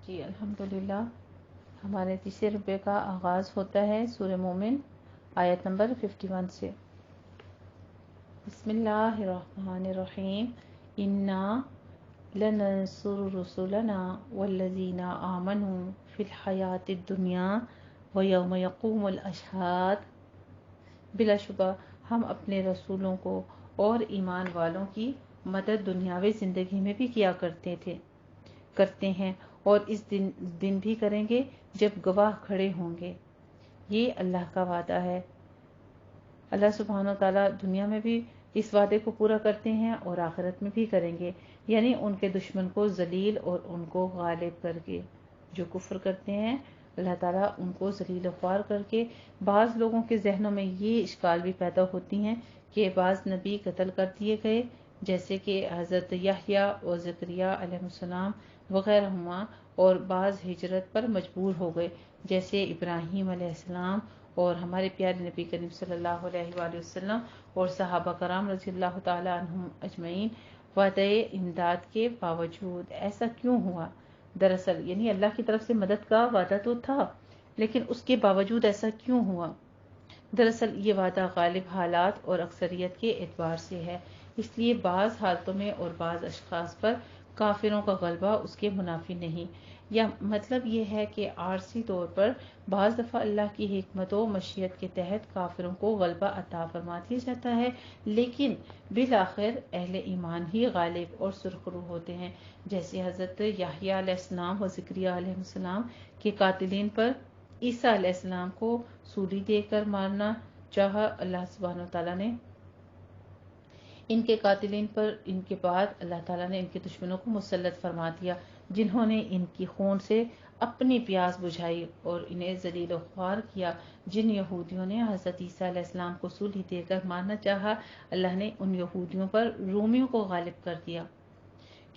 جی الحمدللہ، ہمارے تیسرے ربع کا آغاز ہوتا ہے سورہ مومن آیت نمبر 51 سے۔ بسم اللہ الرحمن الرحیم۔ انا لننصر رسلنا والذین آمنوا فی الحیاۃ الدنیا ویوم یقوم الاشہاد۔ بلا شبہ ہم اپنے رسولوں کو اور ایمان والوں کی مدد دنیاوی زندگی میں بھی کیا کرتے ہیں اور اس دن بھی کریں گے جب گواہ کھڑے ہوں گے۔ یہ اللہ کا وعدہ ہے۔ اللہ سبحانہ وتعالیٰ دنیا میں بھی اس وعدے کو پورا کرتے ہیں اور آخرت میں بھی کریں گے، یعنی ان کے دشمن کو ذلیل اور ان کو غالب کر کے۔ جو کفر کرتے ہیں اللہ تعالیٰ ان کو ذلیل و خوار کر کے۔ بعض لوگوں کے ذہنوں میں یہ اشکال بھی پیدا ہوتی ہیں کہ بعض نبی قتل کر دیے گئے، جیسے کہ حضرت یحییٰ اور زکریا علیہ السلام وغیرہ ہوا، اور بعض ہجرت پر مجبور ہو گئے، جیسے ابراہیم علیہ السلام اور ہمارے پیارے نبی کریم صلی اللہ علیہ وآلہ وسلم اور صحابہ کرام رضی اللہ تعالی عنہم اجمعین۔ وعدہ امداد کے باوجود ایسا کیوں ہوا؟ دراصل یعنی اللہ کی طرف سے مدد کا وعدہ تو تھا، لیکن اس کے باوجود ایسا کیوں ہوا؟ دراصل یہ وعدہ غالب حالات اور اکثریت کے اعتبار سے ہے، اس لیے بعض حالتوں میں اور بعض اشخاص پر کافروں کا غلبہ اس کے منافی نہیں۔ یا مطلب یہ ہے کہ عارضی طور پر بعض دفعہ اللہ کی حکمت و مشیت کے تحت کافروں کو غلبہ عطا فرما دیا جاتا ہے، لیکن بالآخر اہل ایمان ہی غالب اور سرخرو ہوتے ہیں، جیسے حضرت یحییٰ علیہ السلام و زکریا علیہ السلام کے قاتلین پر عیسیٰ علیہ السلام کو سولی دے کر مارنا چاہا اللہ سبحانہ وتعالیٰ نے۔ ان کے قاتلین پر ان کے بعد اللہ تعالیٰ نے ان کے دشمنوں کو مسلط فرما دیا، جنہوں نے ان کی خون سے اپنی پیاس بجھائی اور انہیں ذلیل و خوار کیا۔ جن یہودیوں نے حضرت عیسیٰ علیہ السلام کو سولی دے کر مارنا چاہا، اللہ نے ان یہودیوں پر رومیوں کو غالب کر دیا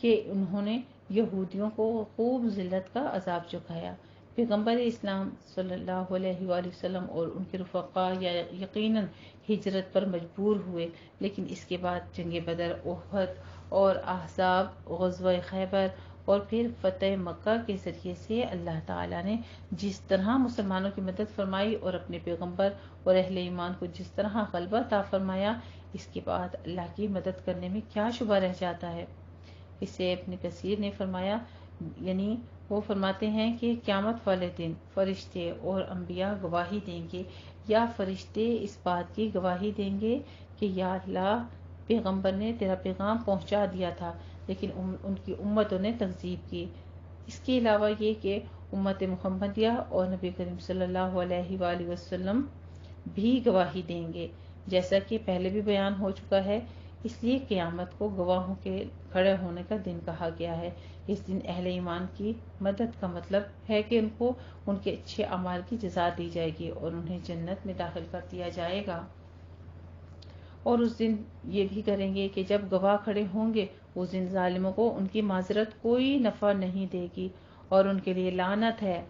کہ انہوں نے یہودیوں کو خوب ذلت کا عذاب چکھایا۔ پیغمبر اسلام صلی اللہ علیہ وآلہ وسلم اور ان کے رفقا یقیناً ہجرت پر مجبور ہوئے، لیکن اس کے بعد جنگ بدر، احد اور احزاب، غزوہ خیبر اور پھر فتح مکہ کے ذریعے سے اللہ تعالیٰ نے جس طرح مسلمانوں کی مدد فرمائی اور اپنے پیغمبر اور اہل ایمان کو جس طرح غلبہ عطا فرمایا، اس کے بعد اللہ کی مدد کرنے میں کیا شبہ رہ جاتا ہے؟ اسے ابن کثیر نے فرمایا، یعنی وہ فرماتے ہیں کہ قیامت والے دن فرشتے اور انبیاء گواہی دیں گے، یا فرشتے اس بات کی گواہی دیں گے کہ یا اللہ، پیغمبر نے تیرا پیغام پہنچا دیا تھا لیکن ان کی امتوں نے تکذیب کی۔ اس کے علاوہ یہ کہ امت محمدیہ اور نبی کریم صلی اللہ علیہ وآلہ وسلم بھی گواہی دیں گے، جیسا کہ پہلے بھی بیان ہو چکا ہے۔ اس لیے قیامت کو گواہوں کے کھڑے ہونے کا دن کہا گیا ہے۔ اس دن اہل ایمان کی مدد کا مطلب ہے کہ ان کو ان کے اچھے اعمال کی جزا دی جائے گی اور انہیں جنت میں داخل کر دیا جائے گا۔ اور اس دن یہ بھی کریں گے کہ جب گواہ کھڑے ہوں گے، اس دن ظالموں کو ان کی معذرت کوئی نفع نہیں دے گی اور ان کے لیے لعنت ہے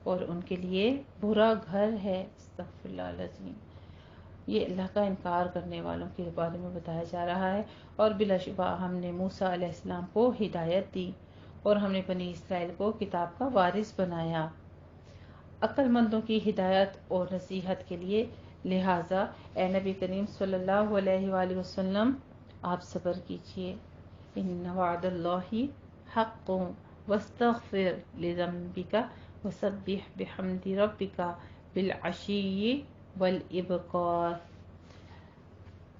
اور ان کے لیے برا گھر ہے۔ استغفر اللہ العظیم۔ یہ اللہ کا انکار کرنے والوں کے بارے میں بتایا جا رہا ہے۔ اور بلا شبہ ہم نے موسیٰ علیہ السلام کو ہدایت دی اور ہم نے بنی اسرائیل کو کتاب کا وارث بنایا، عقل مندوں کی ہدایت اور نصیحت کے لیے۔ لہٰذا اے نبی کریم صلی اللہ علیہ وآلہ وسلم، آپ صبر کیجئے۔ ان وعد اللہ حق واستغفر لذنبک وسبح بحمد ربک بالعشی والابکار۔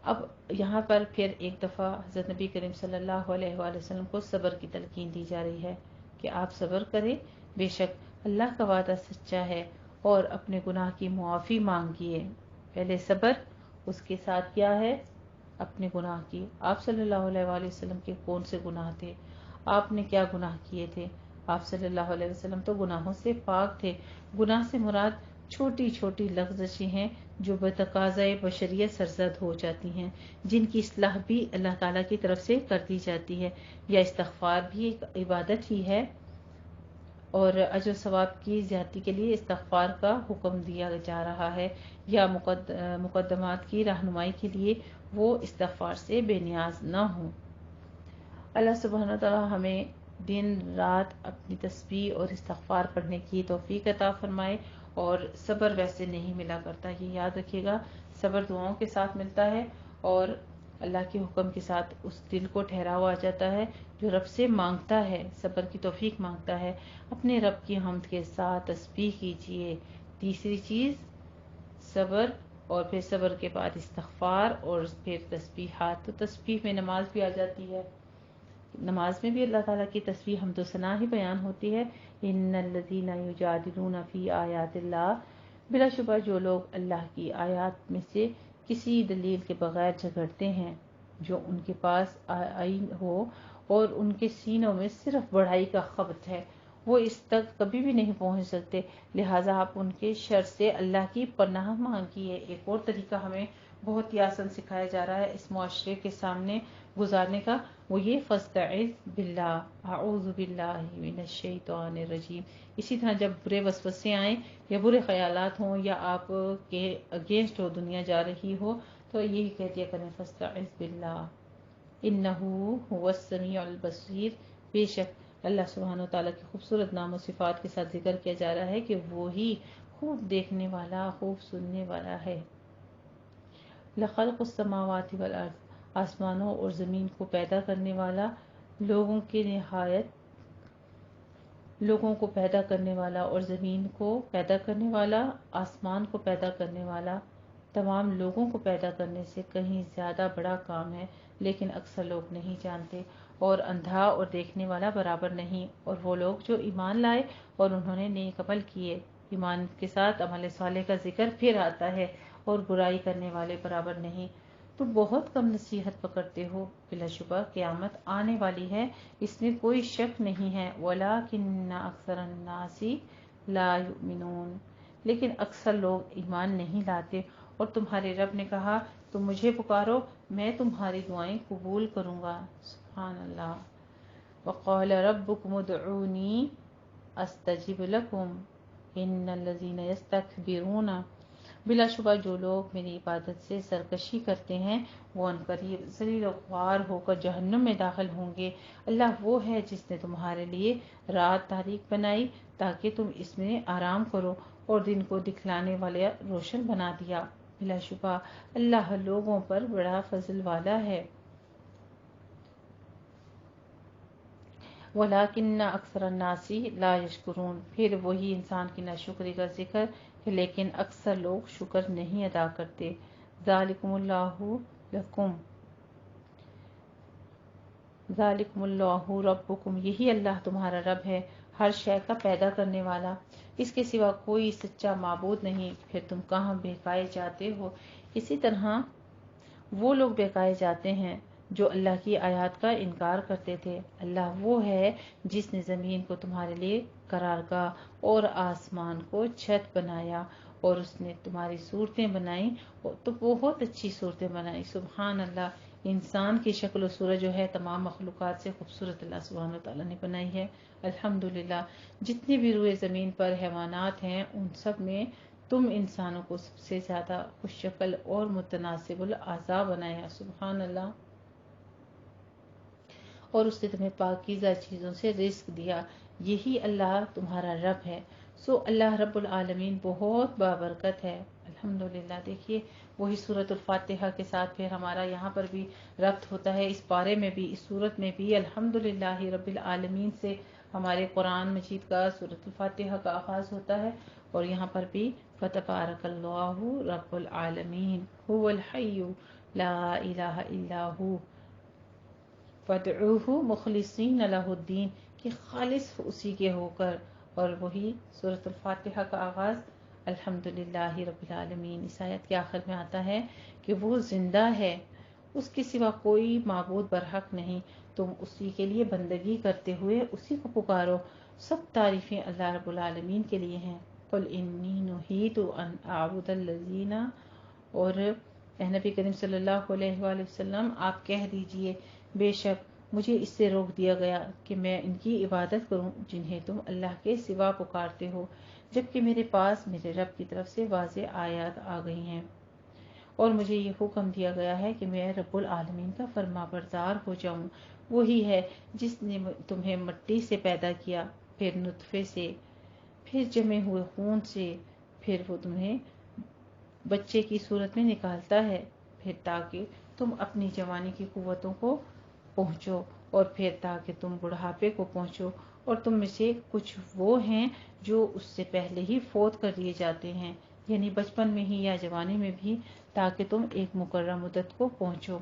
اب یہاں پر پھر ایک دفعہ حضرت نبی کریم صلی اللہ علیہ وآلہ وسلم کو صبر کی تلقین دی جا رہی ہے کہ آپ صبر کریں، بے شک اللہ کا وعدہ سچا ہے، اور اپنے گناہ کی معافی مانگیے۔ پہلے صبر، اس کے ساتھ کیا ہے؟ اپنے گناہ کی۔ آپ صلی اللہ علیہ وآلہ وسلم کے کون سے گناہ تھے؟ آپ نے کیا گناہ کیے تھے؟ آپ صلی اللہ علیہ وسلم تو گناہوں سے پاک تھے۔ گناہ سے مراد چھوٹی چھوٹی لغزشیں ہیں جو بتقاضۂ بشریت سرزد ہو جاتی ہیں، جن کی اصلاح بھی اللہ تعالیٰ کی طرف سے کر دی جاتی ہے، یا استغفار بھی ایک عبادت ہی ہے، اور اجر و ثواب کی زیادتی کے لیے استغفار کا حکم دیا جا رہا ہے، یا مقدمات کی رہنمائی کے لیے وہ استغفار سے بے نیاز نہ ہوں۔ اللہ سبحانہ تعالیٰ ہمیں دن رات اپنی تسبیح اور استغفار پڑھنے کی توفیق عطا فرمائے. اور صبر ویسے نہیں ملا کرتا، یہ یاد رکھیے گا. صبر دعاؤں کے ساتھ ملتا ہے اور اللہ کے حکم کے ساتھ اس دل کو ٹھہراؤ آ جاتا ہے جو رب سے مانگتا ہے، صبر کی توفیق مانگتا ہے. اپنے رب کی حمد کے ساتھ تسبیح کیجیے. تیسری چیز صبر، اور پھر صبر کے بعد استغفار اور پھر تسبیحات. تو تسبیح میں نماز بھی آ جاتی ہے. نماز میں بھی اللہ تعالیٰ کی تسبیح حمد و ثنا ہی بیان ہوتی ہے. ان الذین یجادلون فی آیات اللہ، بلا شبہ جو لوگ اللہ کی آیات میں سے کسی دلیل کے بغیر جھگڑتے ہیں، جو ان کے پاس آئی ہو اور ان کے سینوں میں صرف بڑائی کا خبط ہے، وہ اس تک کبھی بھی نہیں پہنچ سکتے. لہٰذا آپ ان کے شر سے اللہ کی پناہ مانگیے. ایک اور طریقہ ہمیں بہت ہی آسان سکھایا جا رہا ہے اس معاشرے کے سامنے گزارنے کا، وہ یہ فاستعذ باللہ، اعوذ باللہ من الشیطان الرجیم. اسی طرح جب برے وسوسے آئیں یا برے خیالات ہوں یا آپ کے اگینسٹ ہو دنیا جا رہی ہو، تو یہی کہہ دیا کریں فاستعذ باللہ انہ هو السمیع البصیر. بے شک اللہ سبحانہ وتعالیٰ کے خوبصورت نام و صفات کے ساتھ ذکر کیا جا رہا ہے کہ وہی خوب دیکھنے والا، خوب سننے والا ہے. لخلق السماوات والارض، آسمانوں اور زمین کو پیدا کرنے والا، لوگوں کو پیدا کرنے والا اور زمین کو پیدا کرنے والا، آسمان کو پیدا کرنے والا، تمام لوگوں کو پیدا کرنے سے کہیں زیادہ بڑا کام ہے، لیکن اکثر لوگ نہیں جانتے. اور اندھا اور دیکھنے والا برابر نہیں. اور وہ لوگ جو ایمان لائے اور انہوں نے نیک عمل کیے، ایمان کے ساتھ عمل صالح کا ذکر پھر آتا ہے، اور برائی کرنے والے برابر نہیں. تو بہت کم نصیحت پکڑتے ہو. بلا شبہ قیامت آنے والی ہے، اس میں کوئی شک نہیں ہے. وَلَٰكِنَّ أَكْثَرَ النَّاسِ لَا يُؤْمِنُونَ، لیکن اکثر لوگ ایمان نہیں لاتے. اور تمہارے رب نے کہا تم مجھے پکارو، میں تمہاری دعائیں قبول کروں گا. سبحان اللہ. وَقَالَ رَبُّكُمُ ادْعُونِي أَسْتَجِبْ لَكُمْ إِنَّ الَّذِينَ يَسْتَكْبِرُونَ، بلا شبہ جو لوگ میری عبادت سے سرکشی کرتے ہیں وہ عنقریب ذلیل و خوار ہو کر جہنم میں داخل ہوں گے. اللہ وہ ہے جس نے تمہارے لیے رات تاریک بنائی تاکہ تم اس میں آرام کرو، اور دن کو دکھلانے والے روشن بنا دیا. بلا شبہ اللہ لوگوں پر بڑا فضل والا ہے. وَلَٰكِنَّ أَكْثَرَ النَّاسِ لَا يَشْكُرُونَ، پھر وہی انسان کی ناشکری کا ذکر کہ لیکن اکثر لوگ شکر نہیں ادا کرتے. ذَلِكُمُ اللَّهُ لَكُمْ، ذَلِكُمُ اللَّهُ رَبُّكُمْ، یہی اللہ تمہارا رب ہے، ہر شے کا پیدا کرنے والا، اس کے سوا کوئی سچا معبود نہیں. پھر تم کہاں بہکائے جاتے ہو. اسی طرح وہ لوگ بہکائے جاتے ہیں جو اللہ کی آیات کا انکار کرتے تھے. اللہ وہ ہے جس نے زمین کو تمہارے لیے قرارگاہ اور آسمان کو چھت بنایا، اور اس نے تمہاری صورتیں بنائیں تو بہت اچھی صورتیں بنائیں. سبحان اللہ. انسان کی شکل و صورت جو ہے تمام مخلوقات سے خوبصورت اللہ سبحانہ وتعالیٰ نے بنائی ہے. الحمدللہ. جتنی بھی روئے زمین پر حیوانات ہیں ان سب میں تم انسانوں کو سب سے زیادہ خوش شکل اور متناسب الاعضاء بنایا. سبحان اللہ. اور اس نے تمہیں پاکیزہ چیزوں سے رزق دیا. یہی اللہ تمہارا رب ہے. سو اللہ رب العالمین بہت بابرکت ہے. الحمدللہ. دیکھیے وہی سورۃ الفاتحہ کے ساتھ پھر ہمارا یہاں پر بھی ربط ہوتا ہے، اس پارے میں بھی، اس سورت میں بھی الحمدللہ رب العالمین سے ہمارے قرآن مجید کا سورۃ الفاتحہ کا آغاز ہوتا ہے. اور یہاں پر بھی فتبارک اللہ رب العالمین هو الحی لا الہ الا هو فادعوہ مخلصین لہ الدین، کہ خالص اسی کے ہو کر. اور وہی سورۃ الفاتحہ کا آغاز الحمدللہ رب العالمین. اس آیت کے آخر میں آتا ہے کہ وہ زندہ ہے، اس کے سوا کوئی معبود برحق نہیں، تم اسی کے لیے بندگی کرتے ہوئے اسی کو پکارو. سب تعریفیں اللہ رب العالمین کے لیے ہیں. قل انی نہیت ان اعبد الذین، اور اے نبی کریم صلی اللہ علیہ وآلہ وسلم آپ کہہ دیجئے بے شک مجھے اس سے روک دیا گیا کہ میں ان کی عبادت کروں جنہیں تم اللہ کے سوا پکارتے ہو، جبکہ میرے پاس میرے رب کی طرف سے واضح آیات آ گئی ہیں. اور مجھے یہ حکم دیا گیا ہے کہ میں رب العالمین کا فرما بردار ہو جاؤں۔ وہی ہے جس نے تمہیں مٹی سے پیدا کیا، پھر نطفے سے، پھر جمے ہوئے خون سے، پھر وہ تمہیں بچے کی صورت میں نکالتا ہے، پھر تاکہ تم اپنی جوانی کی قوتوں کو پہنچو، اور پھر تاکہ تم بڑھاپے کو پہنچو، اور تم میں سے کچھ وہ ہیں جو اس سے پہلے ہی فوت کر دیے جاتے ہیں، یعنی بچپن میں ہی یا جوانی میں بھی، تاکہ تم ایک مقررہ مدت کو پہنچو۔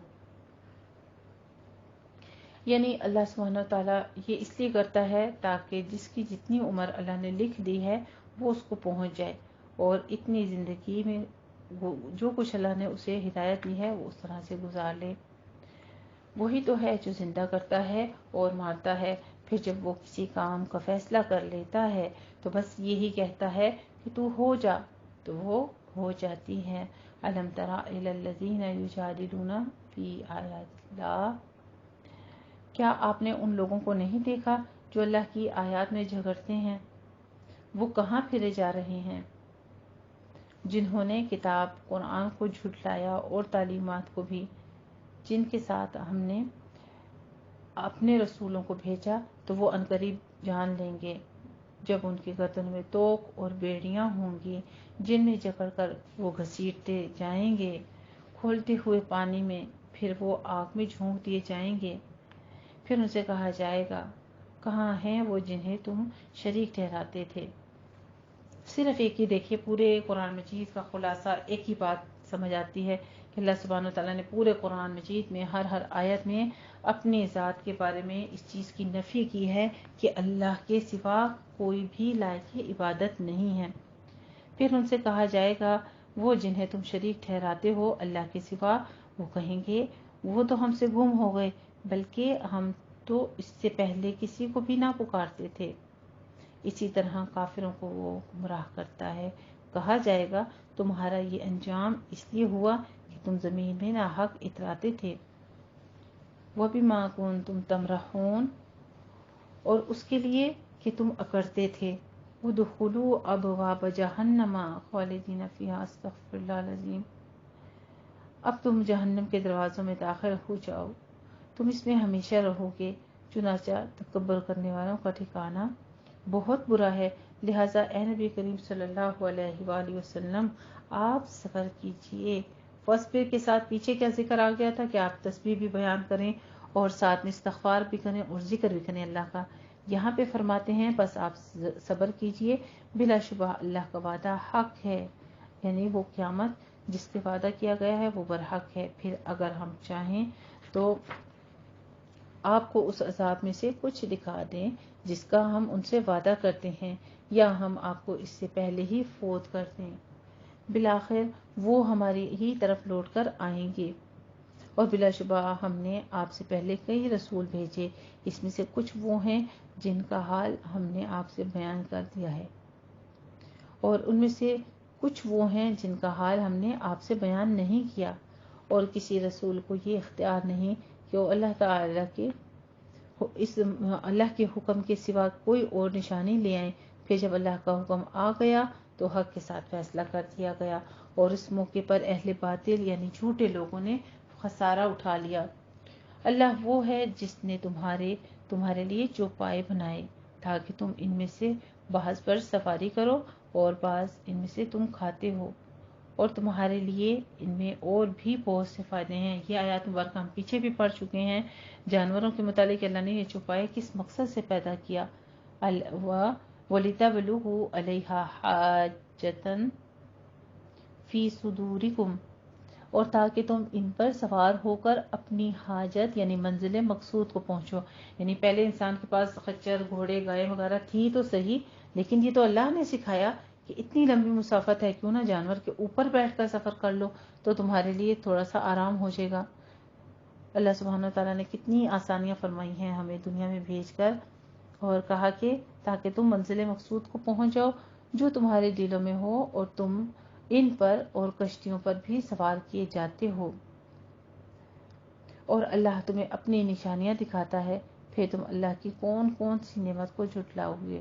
یعنی اللہ سبحانہ تعالیٰ یہ اس لیے کرتا ہے تاکہ جس کی جتنی عمر اللہ نے لکھ دی ہے وہ اس کو پہنچ جائے، اور اتنی زندگی میں جو کچھ اللہ نے اسے ہدایت دی ہے وہ اس طرح سے گزار لے۔ وہی تو ہے جو زندہ کرتا ہے اور مارتا ہے، پھر جب وہ کسی کام کا فیصلہ کر لیتا ہے تو بس یہی کہتا ہے کہ تو ہو جا، تو وہ ہو جاتی ہے۔ الم تر الی الذین یجادلون فی آیات اللہ، کیا آپ نے ان لوگوں کو نہیں دیکھا جو اللہ کی آیات میں جھگڑتے ہیں؟ وہ کہاں پھرے جا رہے ہیں؟ جنہوں نے کتاب قرآن کو جھٹلایا اور تعلیمات کو بھی، جن کے ساتھ ہم نے اپنے رسولوں کو بھیجا، تو وہ عنقریب جان لیں گے جب ان کی گردن میں توق اور بیڑیاں ہوں گی جن میں جکڑ کر وہ گھسیٹتے جائیں گے کھولتے ہوئے پانی میں، پھر وہ آگ میں جھونک دیے جائیں گے۔ پھر ان سے کہا جائے گا، کہاں ہیں وہ جنہیں تم شریک ٹھہراتے تھے؟ صرف ایک ہی دیکھیے، پورے قرآن مجید کا خلاصہ ایک ہی بات سمجھ آتی ہے کہ اللہ سبحانہ وتعالیٰ نے پورے قرآن مجید میں ہر آیت میں اپنی ذات کے بارے میں اس چیز کی نفی کی ہے کہ اللہ کے سوا کوئی بھی لائق عبادت نہیں ہے۔ پھر ان سے کہا جائے گا، وہ جنہیں تم شریک ٹھہراتے ہو اللہ کے سوا، وہ کہیں گے وہ تو ہم سے گم ہو گئے، بلکہ ہم تو اس سے پہلے کسی کو بھی نہ پکارتے تھے۔ اسی طرح کافروں کو وہ گمراہ کرتا ہے۔ کہا جائے گا، تمہارا یہ انجام اس لیے ہوا کہ تم زمین میں ناحق اتراتے تھے۔ وَبِمَا كُنتُمْ تَمْرَحُونَ، اور اس کے لیے کہ تم اکڑتے تھے۔ وَادْخُلُوا أَبْوَابَ جَهَنَّمَ خَالِدِينَ فِيهَا، استغفر اللہ العظیم۔ اب تم جہنم کے دروازوں میں داخل ہو جاؤ، تم اس میں ہمیشہ رہو گے، چنانچہ تکبر کرنے والوں کا ٹھکانہ بہت برا ہے۔ لہٰذا اے نبی کریم صلی اللہ علیہ وآلہ وسلم، آپ صبر کیجئے۔ فصبر کے ساتھ پیچھے کیا ذکر آ گیا تھا کہ آپ تسبیح بھی بیان کریں اور ساتھ میں استغفار بھی کریں اور ذکر بھی کریں اللہ کا۔ یہاں پہ فرماتے ہیں بس آپ صبر کیجئے، بلا شبہ اللہ کا وعدہ حق ہے، یعنی وہ قیامت جس سے وعدہ کیا گیا ہے وہ برحق ہے۔ پھر اگر ہم چاہیں تو آپ کو اس عذاب میں سے کچھ دکھا دیں جس کا ہم ان سے وعدہ کرتے ہیں، یا ہم آپ کو اس سے پہلے ہی فوت کر دیں، بالآخر وہ ہماری ہی طرف لوٹ کر آئیں گے۔ اور بلا شبہ ہم نے آپ سے پہلے کئی رسول بھیجے، اس میں سے کچھ وہ ہیں جن کا حال ہم نے آپ سے بیان کر دیا ہے، اور ان میں سے کچھ وہ ہیں جن کا حال ہم نے آپ سے بیان نہیں کیا، اور کسی رسول کو یہ اختیار نہیں کہ وہ اللہ کے حکم کے سوا کوئی اور نشانی لے آئیں۔ پھر جب اللہ کا حکم آ گیا تو حق کے ساتھ فیصلہ کر دیا گیا، اور اس موقع پر اہل باطل یعنی جھوٹے لوگوں نے خسارہ اٹھا لیا۔ اللہ وہ ہے جس نے تمہارے لیے چوپائے بنائے تاکہ تم ان میں سے بعض پر سواری کرو اور بعض ان میں سے تم کھاتے ہو، اور تمہارے لیے ان میں اور بھی بہت سے فائدے ہیں۔ یہ آیات مبارکہ ہم پیچھے بھی پڑھ چکے ہیں۔ جانوروں کے متعلق اللہ نے یہ چوپائے کس مقصد سے پیدا کیا، وَلِتَبْلُغُوا عَلَيْهَا حَاجَّةً فِي صُدُورِكُمْ، اور تاکہ تم ان پر سوار ہو کر اپنی حاجت یعنی منزل مقصود کو پہنچو۔ یعنی پہلے انسان کے پاس خچر، گھوڑے، گائے وغیرہ تھی تو صحیح، لیکن یہ تو اللہ نے سکھایا کہ اتنی لمبی مسافت ہے، کیوں نہ جانور کے اوپر بیٹھ کر سفر کر لو تو تمہارے لیے تھوڑا سا آرام ہو جائے گا۔ اللہ سبحانہ وتعالیٰ نے کتنی آسانیاں فرمائی ہیں ہمیں دنیا میں بھیج کر، اور کہا کہ تاکہ تم منزل مقصود کو پہنچ جاؤ جو تمہارے دلوں میں ہو، اور تم ان پر اور کشتیوں پر بھی سوار کیے جاتے ہو، اور اللہ تمہیں اپنی نشانیاں دکھاتا ہے، پھر تم اللہ کی کون کون سی نعمت کو جھٹلاؤ گے۔